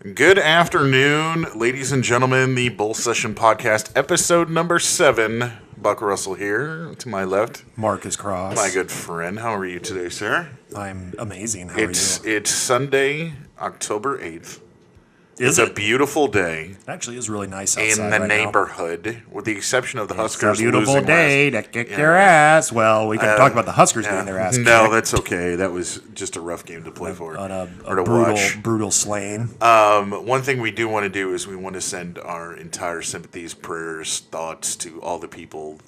Good afternoon, ladies and gentlemen. The Bull Session Podcast, episode number 7. Buck Russell here, to my left. Marcus Cross. My good friend. How are you today, sir? I'm amazing. How are you? It's Sunday, October 8th. It's a beautiful day. It actually is really nice outside in the right neighborhood, now. with the exception of the Huskers It's a beautiful losing day to kick your ass. Well, we can talk about the Huskers getting their ass kicked. No, that's okay. That was just a rough game to play for. On a or to watch. brutal slaying. One thing we do want to do is we want to send our entire sympathies, prayers, thoughts to all the people,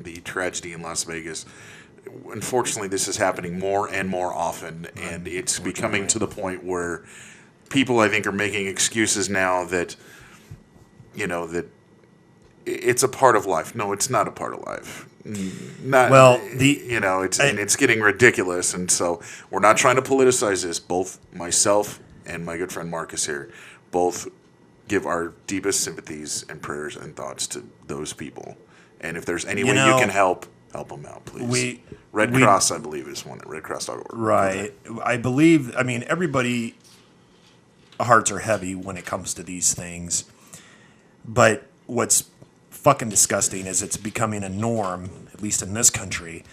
the tragedy in Las Vegas. Unfortunately, this is happening more and more often, and it's becoming to the point where people, I think, are making excuses now that, that it's a part of life. No, it's not a part of life. It's getting ridiculous, and so we're not trying to politicize this. Both myself and my good friend Marcus here both give our deepest sympathies and prayers and thoughts to those people. And if there's any way you can help them out, please. Red Cross, I believe, is one. RedCross.org. Right. Okay. Everybody hearts are heavy when it comes to these things. But what's fucking disgusting is it's becoming a norm, at least in this country.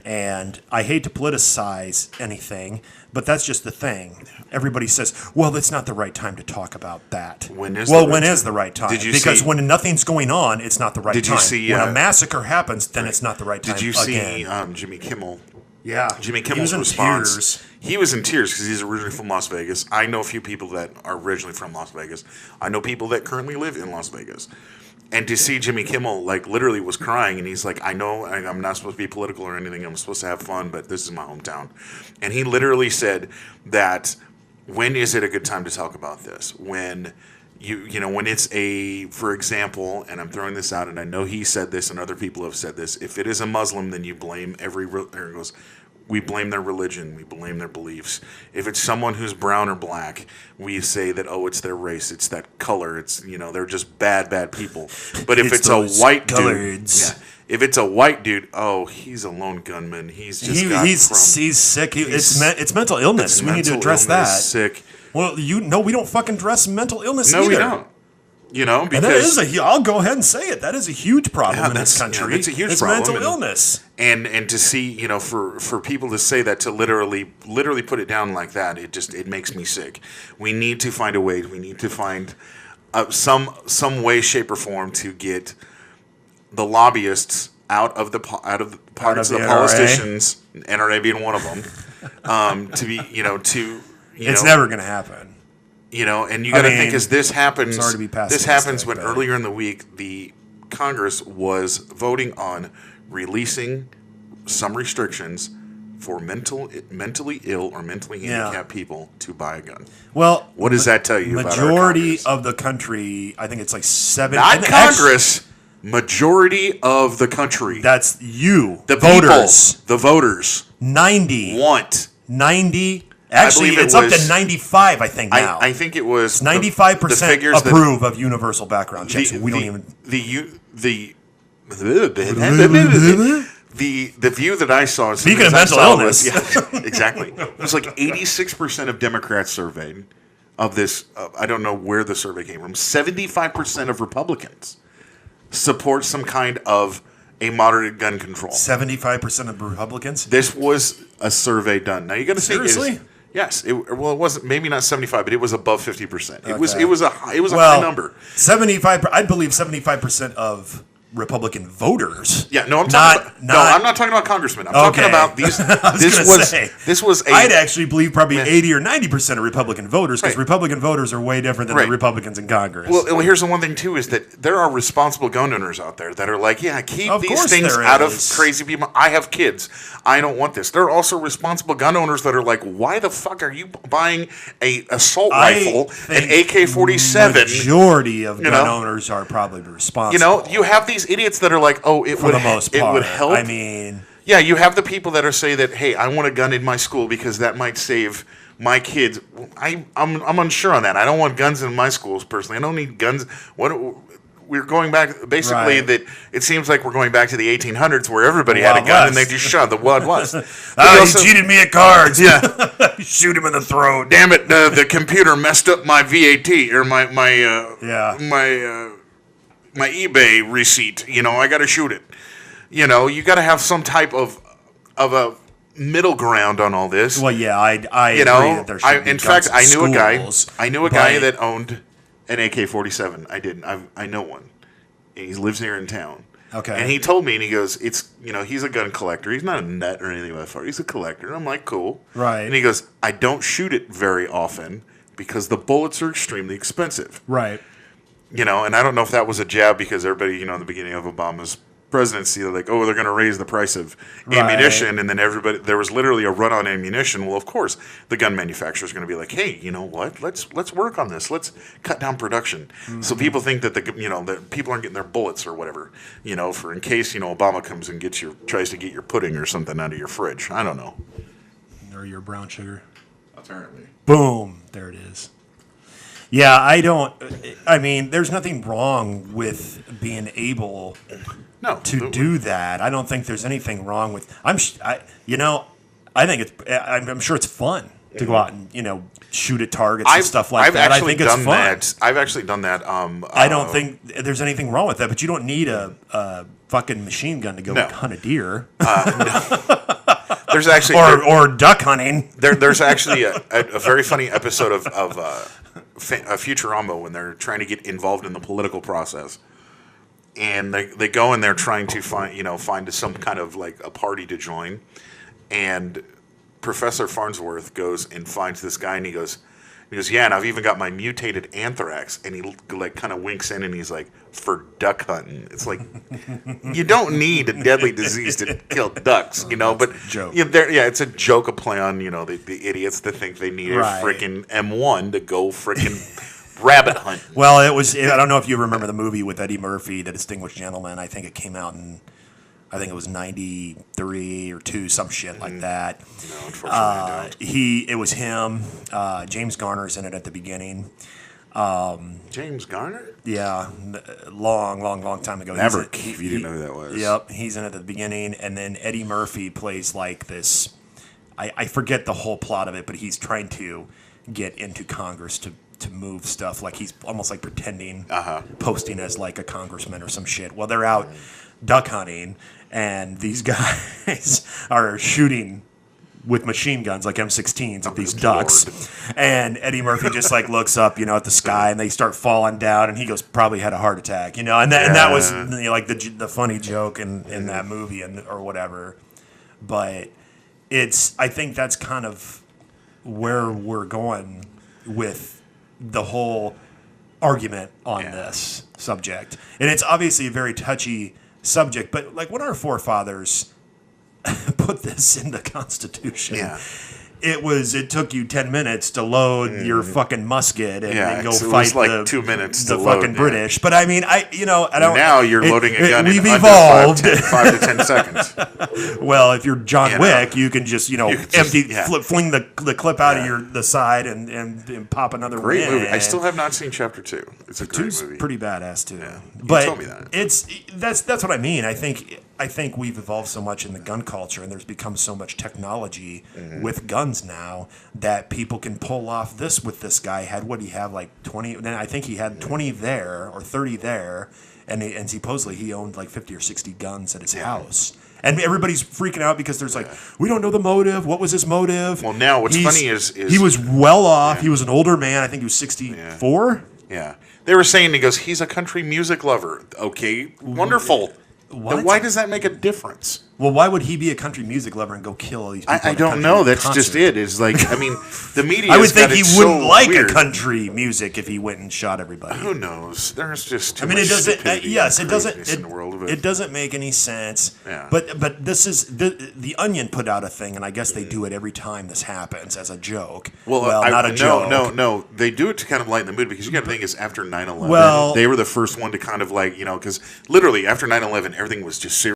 And I hate to politicize anything, but that's just the thing. Everybody says, well, it's not the right time to talk about that. When is the right time? When nothing's going on, it's not the right time. Did you see, when a massacre happens, then it's not the right time. Did you see Jimmy Kimmel? Yeah. Jimmy Kimmel's response. He was in tears because he's originally from Las Vegas. I know a few people that are originally from Las Vegas. I know people that currently live in Las Vegas. And to see Jimmy Kimmel, literally was crying, and he's like, I know I'm not supposed to be political or anything. I'm supposed to have fun, but this is my hometown. And he literally said that, when is it a good time to talk about this? When when it's for example, and I'm throwing this out, and I know he said this and other people have said this, if it is a Muslim, then you blame we blame their religion, we blame their beliefs. If it's someone who's brown or black, we say that, it's their race, it's that color, it's, they're just bad people. But if it's a white dude, if it's a white dude, he's a lone gunman. He's just he's sick. It's mental illness. We need to address that. Sick. Well, we don't fucking address mental illness either. No, we don't. Because I'll go ahead and say it. That is a huge problem in this country. It's a huge problem. It's mental illness. And to see, for people to say that, to literally put it down like that, it makes me sick. We need to find a way. We need to find some way, shape, or form to get the lobbyists out of the pockets of the politicians, NRA being one of them, to be, it's never going to happen. And you got to think, as this happens, when but earlier in the week, the Congress was voting on releasing some restrictions for mentally ill or mentally handicapped people to buy a gun. Well, what does that tell you about our majority of the country, I think it's like 7. Not Congress. Majority of the country. That's you. The voters. People, the voters. 90. Want. 90. Actually, it's up to 95, I think, now. I think it was 95% approve of universal background checks. We don't even... The view that I saw... Speaking of mental illness. Exactly. It was like 86% of Democrats surveyed of this. I don't know where the survey came from. 75% of Republicans support some kind of a moderated gun control. 75% of Republicans? This was a survey done. Now you got to say, seriously? Yes. It wasn't, maybe not 75, but it was above 50%. It was a high number. 75. I believe 75% of Republican voters. Yeah, no, I'm not talking about congressmen. I'm talking about these. This was. I'd actually believe probably 80 or 90% of Republican voters, because Republican voters are way different than the Republicans in Congress. Well, here's the one thing too, is that there are responsible gun owners out there that are like, keep these things out of crazy people. I have kids. I don't want this. There are also responsible gun owners that are like, why the fuck are you buying a assault rifle, an AK-47? Majority of gun owners are probably responsible. You have these idiots that are like, it would help. I mean, yeah, you have the people that are saying that, hey, I want a gun in my school because that might save my kids. I'm unsure on that. I don't want guns in my schools personally. I don't need guns. we're going back. Basically, Right. that it seems like we're going back to the 1800s where everybody had a Wild gun and West. they just shot the Wild West. He cheated me at cards. Yeah. Shoot him in the throat. Damn it! The computer messed up my VAT or my eBay receipt. I got to shoot it. You got to have some type of a middle ground on all this. Well, yeah, I agree that there should be in fact, guns in schools, I knew a guy that owned an AK-47. I didn't. I know one. And he lives here in town. Okay. And he told me, and he goes, he's a gun collector. He's not a nut or anything like that. He's a collector. And I'm like, cool. Right. And he goes, I don't shoot it very often because the bullets are extremely expensive. Right. And I don't know if that was a jab because everybody, in the beginning of Obama's presidency, they're like, oh, they're going to raise the price of ammunition, and then there was literally a run on ammunition. Well, of course, the gun manufacturer is going to be like, hey, you know what? Let's work on this. Let's cut down production. So people think that that people aren't getting their bullets or whatever, for in case Obama comes and tries to get your pudding or something out of your fridge. I don't know. Or your brown sugar. Apparently. Boom. There it is. Yeah, I mean, there's nothing wrong with being able to do that. I don't think there's anything wrong with. I'm sure it's fun to go out and shoot at targets and stuff like that. I think it's fun. I've actually done that. I don't think there's anything wrong with that, but you don't need a fucking machine gun to go hunt a deer. There's actually or duck hunting. There's actually a very funny episode of Futurama when they're trying to get involved in the political process. And they go and they're trying to find some kind of like a party to join, and Professor Farnsworth goes and finds this guy, and he goes, yeah, and I've even got my mutated anthrax, and he like kind of winks in, and he's like, for duck hunting. It's like you don't need a deadly disease to kill ducks, but joke. It's a joke, a play on the idiots that think they need a freaking M1 to go freaking. Rabbit hunt. Well, I don't know if you remember the movie with Eddie Murphy, The Distinguished Gentleman. I think it came out it was 93 or 2, some shit like that. No, unfortunately, I don't. It was him. James Garner's in it at the beginning. James Garner? Yeah, long time ago. Maverick, if you didn't know who that was. Yep, he's in it at the beginning, and then Eddie Murphy plays like this. I forget the whole plot of it, but he's trying to get into Congress to move stuff, like he's almost like pretending, posting as like a congressman or some shit. Well, they're out duck hunting, and these guys are shooting with machine guns like M16s at these ducks. Lord. And Eddie Murphy just like looks up, at the sky, and they start falling down, and he goes, probably had a heart attack, and that was like the funny joke in that movie or whatever. But I think that's kind of where we're going with the whole argument on this subject. And it's obviously a very touchy subject, but like when our forefathers put this in the Constitution, it took you 10 minutes to load your fucking musket and go fight like 2 minutes the to fucking load, British. But I mean, I don't. Now you're loading a gun we've in evolved. under 5 to 10 seconds. Well, if you're John Wick, you can just empty, just fling the clip out of the side and pop another one Great in. movie. I still have not seen Chapter 2. It's a great movie. Pretty badass too. Yeah. But you told me that. that's what I mean. I think we've evolved so much in the gun culture, and there's become so much technology with guns now that people can pull off this with this guy. What did he have, like 20? Then I think he had 20 there or 30 there, and supposedly he owned like 50 or 60 guns at his house. And everybody's freaking out because there's like, we don't know the motive. What was his motive? Well, now what's funny is he was well off. He was an older man. I think he was 64. Yeah. They were saying, he goes, he's a country music lover. Okay, wonderful. What? Then why does that make a difference? Well, why would he be a country music lover and go kill all these people? I don't know. That's just it. Is like, I mean, the media. I would think he wouldn't like weird. a country music if he went and shot everybody. Who knows? There's just too I mean, much it doesn't. stupidity Yes, and it doesn't. craziness in the world of it. It doesn't make any sense. Yeah. But this is the Onion put out a thing, and I guess they do it every time this happens as a joke. Well, not a joke. No. They do it to kind of lighten the mood because you got to think is after 9/11, Well, they were the first one to kind of like because literally after 9/11 everything was just serious.